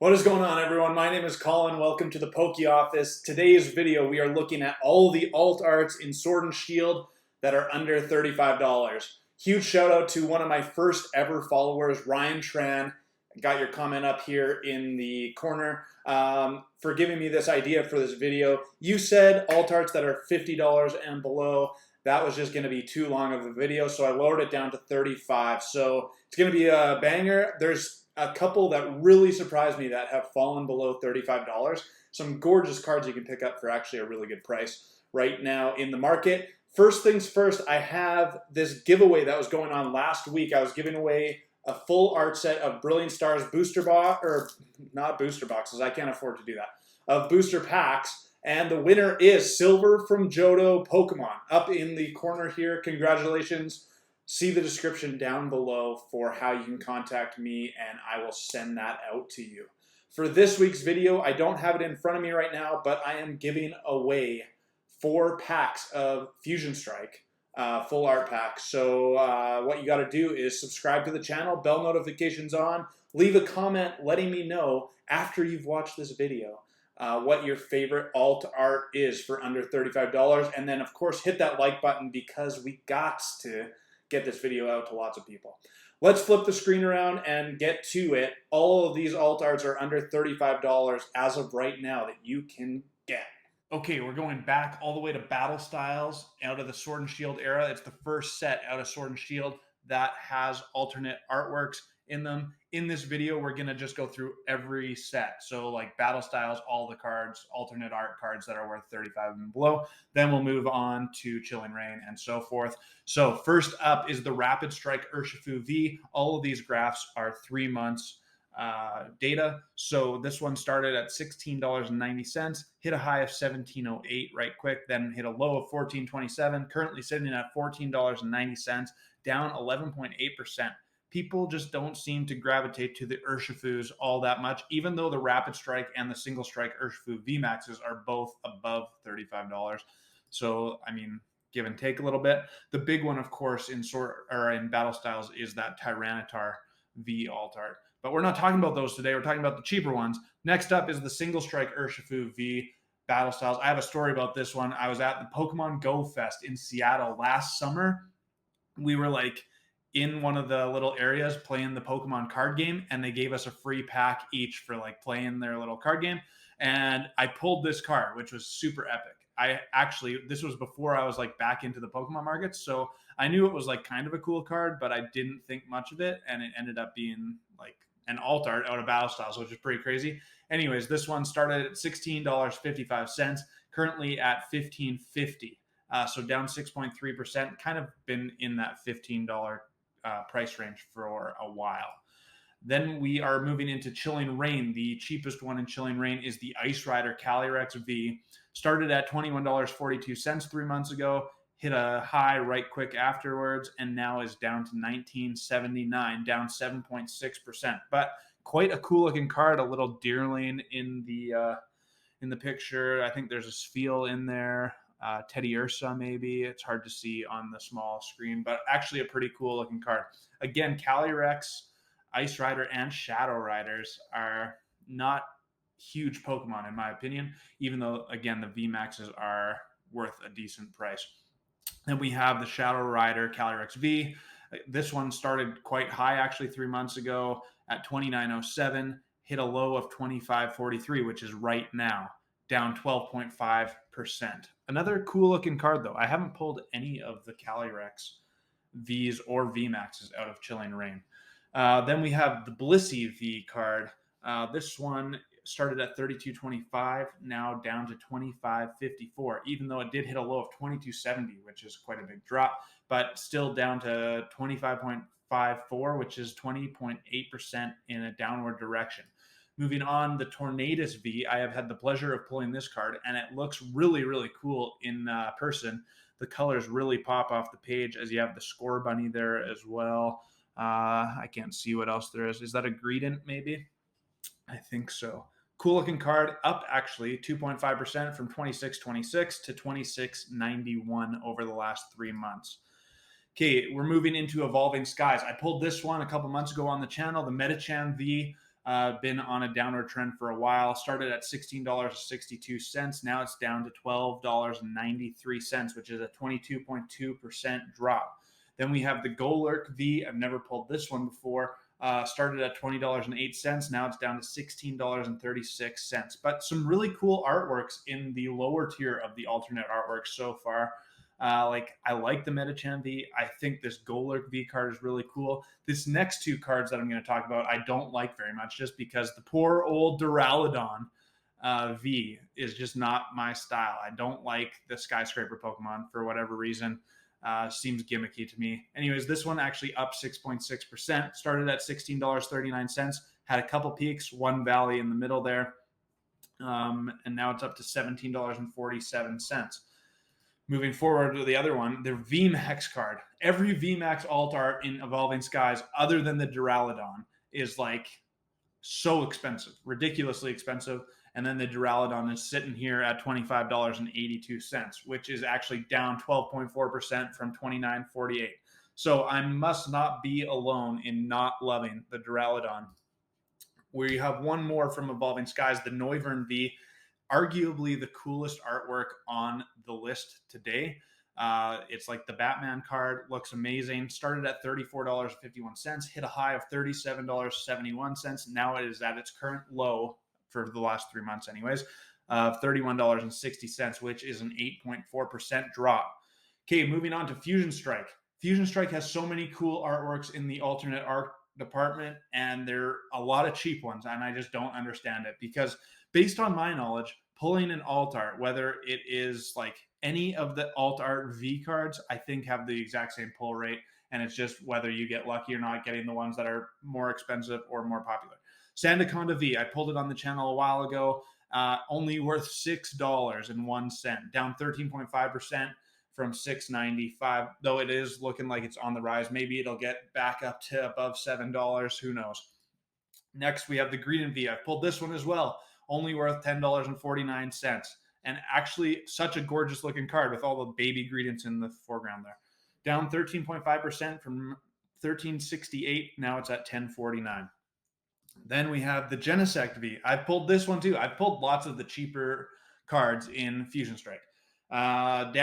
What is going on, everyone? My name is Colin. Welcome to the Poke Office. Today's video, we are looking at all the alt arts in Sword and Shield that are under $35. Huge shout out to one of my first ever followers, Ryan Tran. Got your comment up here in the corner for giving me this idea for this video. You said alt arts that are $50 and below. That was just going to be too long of a video, so I lowered it down to $35. So it's going to be a banger. There's a couple that really surprised me that have fallen below $35. Some gorgeous cards you can pick up for actually a really good price right now in the market. First things first, I have this giveaway that was going on last week. I was giving away a full art set of Brilliant Stars booster box, or not booster boxes, I can't afford to do that, of booster packs. And the winner is Silver from Johto Pokemon. Up in the corner here, congratulations. See the description down below for how you can contact me, and I will send that out to you. For this week's video, I don't have it in front of me right now, but I am giving away 4 packs of Fusion Strike, full art packs. So what you got to do is subscribe to the channel, bell notifications on, leave a comment letting me know after you've watched this video what your favorite alt art is for under $35. And then, of course, hit that like button because we got to get this video out to lots of people. Let's flip the screen around and get to it. All of these alt arts are under $35 as of right now that you can get. Okay, we're going back all the way to Battle Styles out of the Sword and Shield era. It's the first set out of Sword and Shield that has alternate artworks in them. In this video, we're going to just go through every set. So like Battle Styles, all the cards, alternate art cards that are worth 35 and below. Then we'll move on to Chilling Reign and so forth. So first up is the Rapid Strike Urshifu V. All of these graphs are 3 months data. So this one started at $16.90, hit a high of $17.08 right quick, then hit a low of $14.27, currently sitting at $14.90, down 11.8%. People just don't seem to gravitate to the Urshifus all that much, even though the Rapid Strike and the Single Strike Urshifu VMaxes are both above $35. So, I mean, give and take a little bit. The big one, of course, in Battle Styles is that Tyranitar V alt art. But we're not talking about those today. We're talking about the cheaper ones. Next up is the Single Strike Urshifu V Battle Styles. I have a story about this one. I was at the Pokemon Go Fest in Seattle last summer. We were like in one of the little areas playing the Pokemon card game, and they gave us a free pack each for like playing their little card game. And I pulled this card, which was super epic. This was before I was like back into the Pokemon markets. So I knew it was like kind of a cool card, but I didn't think much of it. And it ended up being like an alt art out of Battle Styles, which is pretty crazy. Anyways, this one started at $16.55, currently at $15.50. So down 6.3%, kind of been in that $15 price range for a while. Then we are moving into Chilling Reign. The cheapest one in Chilling Reign is the Ice Rider Calyrex V. Started at $21.42 3 months ago, hit a high right quick afterwards, and now is down to $19.79, down 7.6%. But quite a cool looking card, a little Deerling in the picture. I think there's a Spheal in there. Teddy Ursa, maybe. It's hard to see on the small screen, but actually a pretty cool looking card. Again, Calyrex, Ice Rider, and Shadow Riders are not huge Pokemon, in my opinion, even though, again, the VMAXs are worth a decent price. Then we have the Shadow Rider Calyrex V. This one started quite high, actually, 3 months ago at $29.07, hit a low of $25.43, which is right now, down 12.5%. Another cool looking card, though. I haven't pulled any of the Calyrex Vs or VMAXs out of Chilling Reign. Then we have the Blissey V card. This one started at $32.25, now down to $25.54, even though it did hit a low of $22.70, which is quite a big drop, but still down to $25.54, which is 20.8% in a downward direction. Moving on, the Tornadus V. I have had the pleasure of pulling this card, and it looks really, really cool in person. The colors really pop off the page, as you have the Score Bunny there as well. I can't see what else there is. Is that a Greedent, maybe? I think so. Cool looking card, up actually 2.5% from $26.26 to $26.91 over the last 3 months. Okay, we're moving into Evolving Skies. I pulled this one a couple months ago on the channel, the Metachan V. been on a downward trend for a while. Started at $16.62. Now it's down to $12.93, which is a 22.2% drop. Then we have the Golurk V. I've never pulled this one before. Started at $20.08. Now it's down to $16.36. But some really cool artworks in the lower tier of the alternate artworks so far. I like the Metachan V. I think this Golurk V card is really cool. This next two cards that I'm going to talk about, I don't like very much, just because the poor old Dualodon V is just not my style. I don't like the skyscraper Pokemon for whatever reason. Seems gimmicky to me. Anyways, this one actually up 6.6%. Started at $16.39. Had a couple peaks, one valley in the middle there. And now it's up to $17.47. Moving forward to the other one, the VMax card. Every VMax alt art in Evolving Skies, other than the Dualodon, is like so expensive, ridiculously expensive. And then the Dualodon is sitting here at $25.82, which is actually down 12.4% from $29.48. So I must not be alone in not loving the Dualodon. We have one more from Evolving Skies, the Noivern V. Arguably the coolest artwork on the list today. It's like the Batman card, looks amazing. Started at $34.51, hit a high of $37.71. Now it is at its current low for the last 3 months anyways, of $31.60, which is an 8.4% drop. Okay, moving on to Fusion Strike. Fusion Strike has so many cool artworks in the alternate art department, and there are a lot of cheap ones, and I just don't understand it, because based on my knowledge, pulling an alt art, whether it is like any of the alt art V cards, I think have the exact same pull rate, and it's just whether you get lucky or not getting the ones that are more expensive or more popular. Sandaconda V, I pulled it on the channel a while ago, only worth $6.01, down 13.5% from $6.95, though it is looking like it's on the rise. Maybe it'll get back up to above $7, who knows. Next, we have the Greedent V. I pulled this one as well, only worth $10.49, and actually such a gorgeous looking card with all the baby Greedents in the foreground there. Down 13.5% from $13.68, now it's at $10.49. Then we have the Genesect V. I pulled this one too. I pulled lots of the cheaper cards in Fusion Strike. It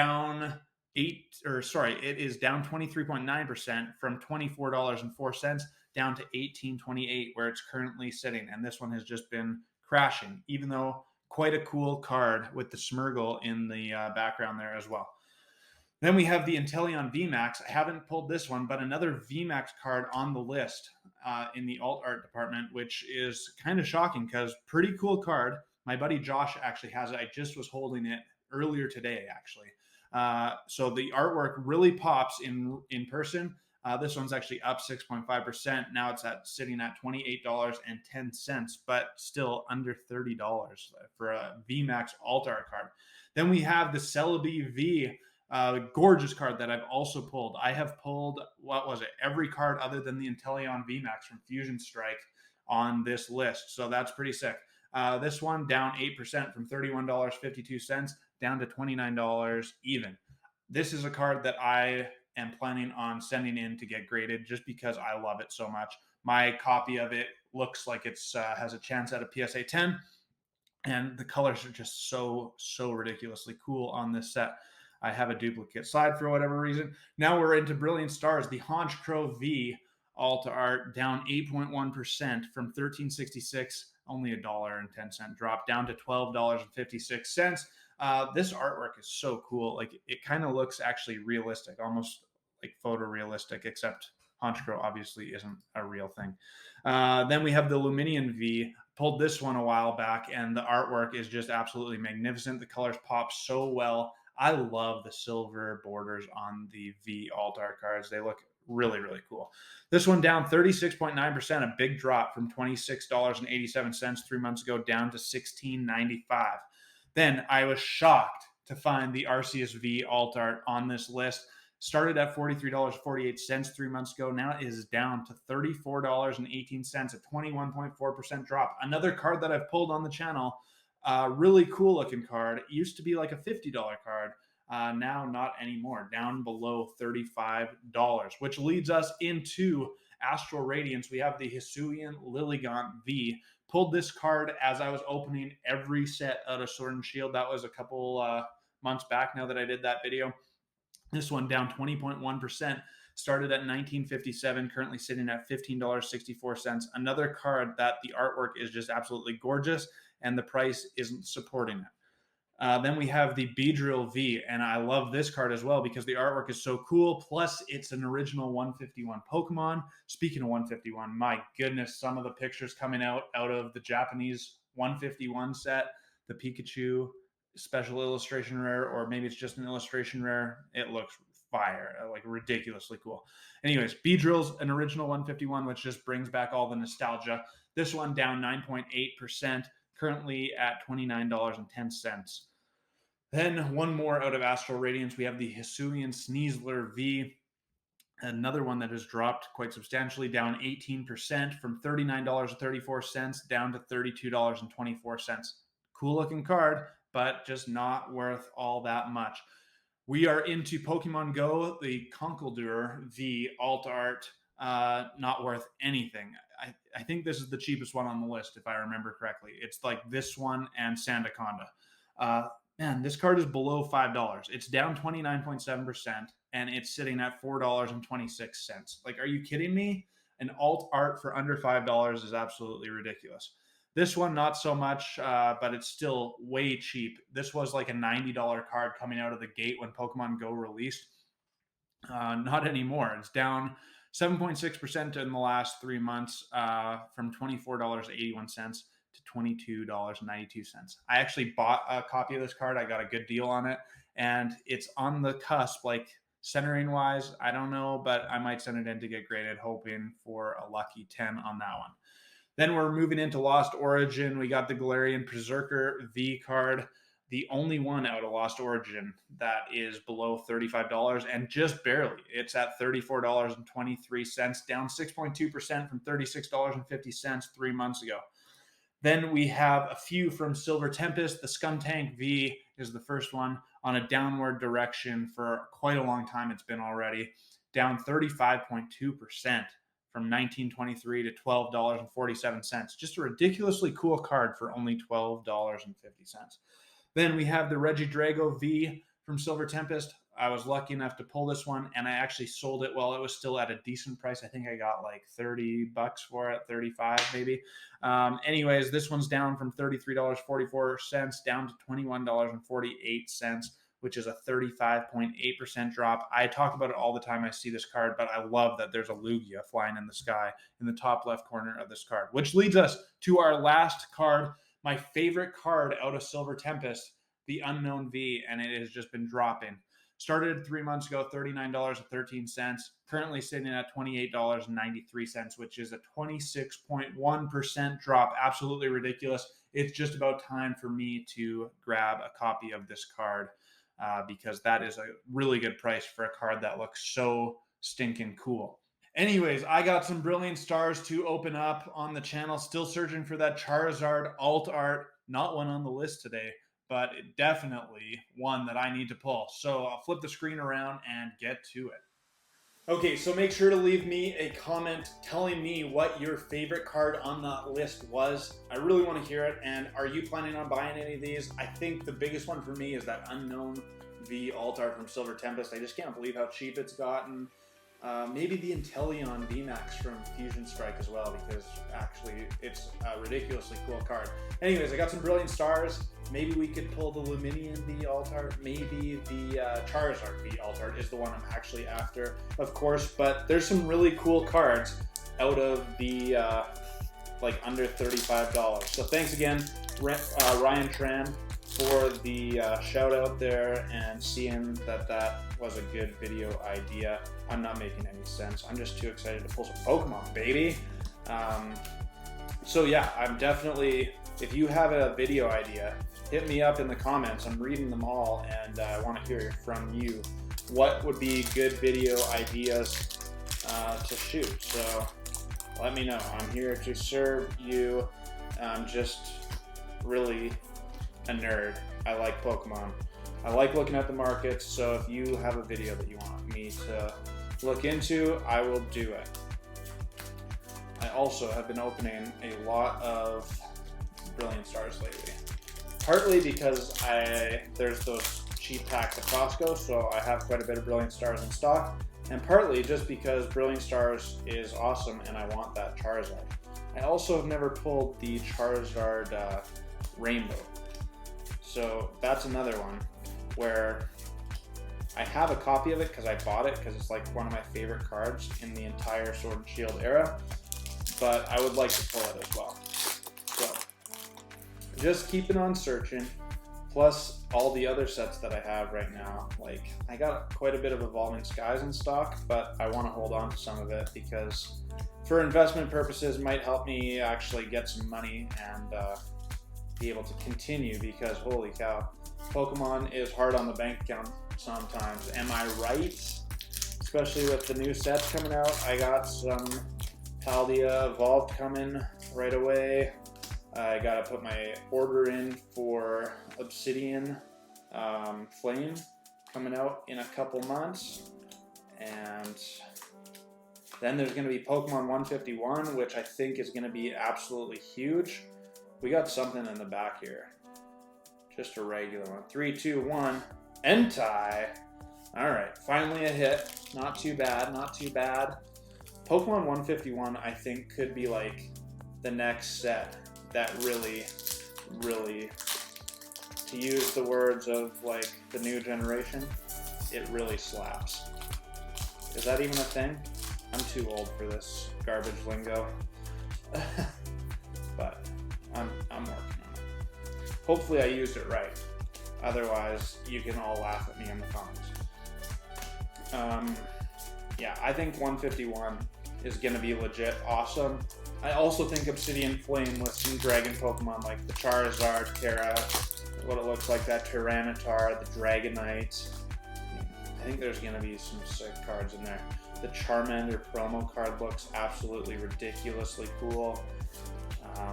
is down 23.9% from $24.04 down to $18.28, where it's currently sitting. And this one has just been crashing, even though quite a cool card with the Smurgle in the background there as well. Then we have the Intellion VMax. I haven't pulled this one, but another VMax card on the list in the alt art department, which is kind of shocking because pretty cool card. My buddy Josh actually has it. I just was holding it earlier today, actually. So the artwork really pops in person. This one's actually up 6.5%. Now it's sitting at $28.10, but still under $30 for a VMax alt art card. Then we have the Celebi V, gorgeous card that I've also pulled. I have pulled, every card other than the Intellion VMax from Fusion Strike on this list. So that's pretty sick. This one down 8% from $31.52 down to $29 even. This is a card that I am planning on sending in to get graded just because I love it so much. My copy of it looks like it's has a chance at a PSA 10, and the colors are just so ridiculously cool on this set. I have a duplicate side for whatever reason. Now we're into Brilliant Stars, the Honchkrow V alt art, down 8.1% from $13.66, only $1.10 drop, down to $12.56. This artwork is so cool. Like, it kind of looks actually realistic, almost like photorealistic, except Honchkrow obviously isn't a real thing. Then we have the Luminian V. Pulled this one a while back, and the artwork is just absolutely magnificent. The colors pop so well. I love the silver borders on the V alt art cards. They look really cool. This one down 36.9%, a big drop from $26.87 3 months ago down to $16.95. Then I was shocked to find the Rcsv alt art on this list. Started at $43.48 3 months ago. Now it is down to $34.18, a 21.4% drop. Another card that I've pulled on the channel. Really cool looking card. It used to be like a $50 card. Now not anymore. Down below $35, which leads us into Astral Radiance, we have the Hisuian V. Pulled this card as I was opening every set out of Sword and Shield. That was a couple months back now that I did that video. This one down 20.1%. Started at $19.57, currently sitting at $15.64. Another card that the artwork is just absolutely gorgeous and the price isn't supporting it. Then we have the Beedrill V, and I love this card as well because the artwork is so cool. Plus, it's an original 151 Pokemon. Speaking of 151, my goodness, some of the pictures coming out of the Japanese 151 set, the Pikachu special illustration rare, or maybe it's just an illustration rare. It looks fire, like ridiculously cool. Anyways, Beedrill's an original 151, which just brings back all the nostalgia. This one down 9.8%. Currently at $29.10. Then one more out of Astral Radiance. We have the Hisuian Snozler V. Another one that has dropped quite substantially, down 18% from $39.34 down to $32.24. Cool looking card, but just not worth all that much. We are into Pokemon Go, the Conkle Doer V alt art. Not worth anything. I think this is the cheapest one on the list, if I remember correctly. It's like this one and Sandaconda. Man, this card is below $5. It's down 29.7%, and it's sitting at $4.26. Like, are you kidding me? An alt art for under $5 is absolutely ridiculous. This one, not so much, but it's still way cheap. This was like a $90 card coming out of the gate when Pokemon Go released. Not anymore. It's down 7.6% in the last 3 months, from $24.81 to $22.92. I actually bought a copy of this card. I got a good deal on it, and it's on the cusp, like centering wise. I don't know, but I might send it in to get graded, hoping for a lucky 10 on that one. Then we're moving into Lost Origin. We got the Galarian Berserker V card. The only one out of Lost Origin that is below $35, and just barely. It's at $34.23, down 6.2% from $36.50 3 months ago. Then we have a few from Silver Tempest. The Scum Tank V is the first one on a downward direction for quite a long time. It's been already down 35.2% from $19.23 to $12.47. Just a ridiculously cool card for only $12.50. Then we have the Reggie Drago V from Silver Tempest. I was lucky enough to pull this one, and I actually sold it while it was still at a decent price. I think I got like $30 for it, 35 maybe. Anyways, this one's down from $33.44 down to $21.48, which is a 35.8% drop. I talk about it all the time. I see this card, but I love that there's a Lugia flying in the sky in the top left corner of this card, which leads us to our last card. My favorite card out of Silver Tempest, the Unknown V, and it has just been dropping. Started 3 months ago, $39.13. Currently sitting at $28.93, which is a 26.1% drop. Absolutely ridiculous. It's just about time for me to grab a copy of this card because that is a really good price for a card that looks so stinking cool. Anyways, I got some brilliant stars to open up on the channel. Still searching for that Charizard alt art. Not one on the list today, but definitely one that I need to pull. So I'll flip the screen around and get to it. Okay, so make sure to leave me a comment telling me what your favorite card on that list was. I really want to hear it. And are you planning on buying any of these? I think the biggest one for me is that Unknown V alt art from Silver Tempest. I just can't believe how cheap it's gotten. Maybe the Intellion VMax from Fusion Strike as well, because actually it's a ridiculously cool card. Anyways, I got some brilliant stars. Maybe we could pull the Luminian V alt art. Maybe the Charizard V alt art is the one I'm actually after, of course. But there's some really cool cards out of the like under $35. So thanks again, Ryan Tran, for the shout out there and seeing that was a good video idea. I'm not making any sense. I'm just too excited to pull some Pokemon, baby. So yeah, I'm definitely, if you have a video idea, hit me up in the comments. I'm reading them all, and I want to hear from you. What would be good video ideas to shoot? So let me know. I'm here to serve you. I'm just really a nerd. I like Pokemon. I like looking at the markets, so if you have a video that you want me to look into, I will do it. also have been opening a lot of Brilliant Stars lately. Partly because there's those cheap packs at Costco, so I have quite a bit of Brilliant Stars in stock, and partly just because Brilliant Stars is awesome and I want that Charizard. I also have never pulled the Charizard Rainbow, so that's another one where I have a copy of it because I bought it because it's like one of my favorite cards in the entire Sword and Shield era, but I would like to pull it as well. So just keeping on searching, plus all the other sets that I have right now. Like, I got quite a bit of Evolving Skies in stock, but I want to hold on to some of it because for investment purposes might help me actually get some money and be able to continue, because holy cow, Pokemon is hard on the bank account sometimes. Am I right? Especially with the new sets coming out. I got some Paldea Evolved coming right away. I gotta put my order in for Obsidian Flame coming out in a couple months. And then there's gonna be Pokemon 151, which I think is gonna be absolutely huge. We got something in the back here. Just a regular one. 3, 2, 1. Entei. Alright, finally a hit. Not too bad, not too bad. Pokemon 151, I think, could be like the next set that really, to use the words of like the new generation, it really slaps. Is that even a thing? I'm too old for this garbage lingo. But I'm working on it. Hopefully I used it right. Otherwise, you can all laugh at me in the comments. Yeah, I think 151 is going to be legit awesome. I also think Obsidian Flame with some Dragon Pokemon like the Charizard, Terra, what it looks like, that Tyranitar, the Dragonite. I think there's going to be some sick cards in there. The Charmander promo card looks absolutely ridiculously cool.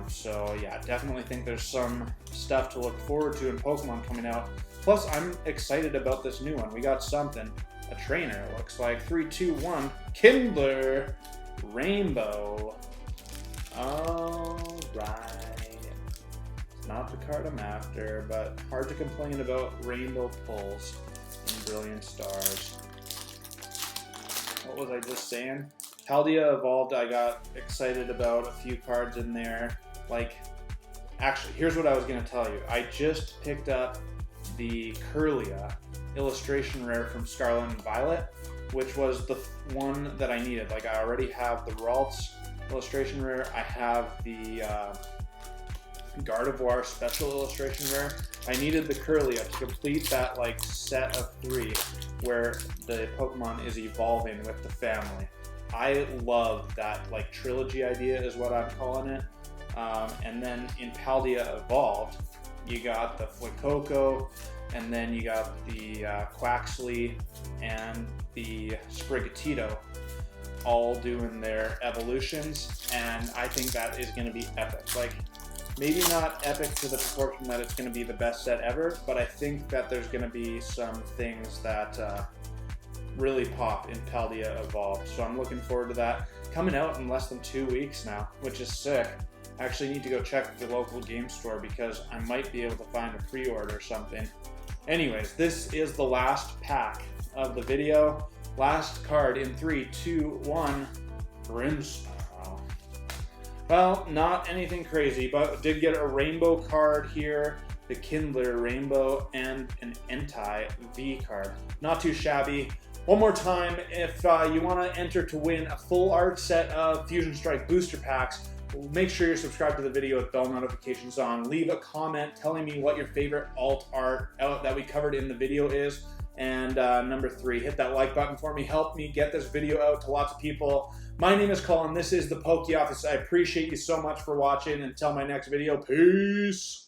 So yeah, definitely think there's some stuff to look forward to in Pokemon coming out. Plus, I'm excited about this new one. We got something. A trainer, it looks like. 3, 2, 1. Kindler Rainbow. Alright. It's not the card I'm after, but hard to complain about rainbow pulls in Brilliant Stars. What was I just saying? Paldea Evolved, I got excited about a few cards in there. Like, actually, here's what I was going to tell you. I just picked up the Kirlia illustration rare from Scarlet and Violet, which was the one that I needed. Like, I already have the Ralts illustration rare. I have the Gardevoir special illustration rare. I needed the Kirlia to complete that like set of 3 where the Pokemon is evolving with the family. I love that like trilogy idea is what I'm calling it. And then in Paldea Evolved, you got the Fuecoco, and then you got the Quaxley and the Sprigatito all doing their evolutions, and I think that is going to be epic. Like, maybe not epic to the proportion that it's going to be the best set ever, but I think that there's going to be some things that really pop in Paldea Evolved. So I'm looking forward to that. Coming out in less than 2 weeks now, which is sick. I actually need to go check the local game store because I might be able to find a pre-order or something. Anyways, this is the last pack of the video. Last card in 3, 2, 1. Grimmsnarl. Well, not anything crazy, but did get a rainbow card here, the Kindler Rainbow, and an Entei V card. Not too shabby. One more time, if you want to enter to win a full art set of Fusion Strike booster packs, make sure you're subscribed to the video with bell notifications on. Leave a comment telling me what your favorite alt art that we covered in the video is. And number 3, hit that like button for me. Help me get this video out to lots of people. My name is Colin. This is the Poke Office. I appreciate you so much for watching. Until my next video, peace.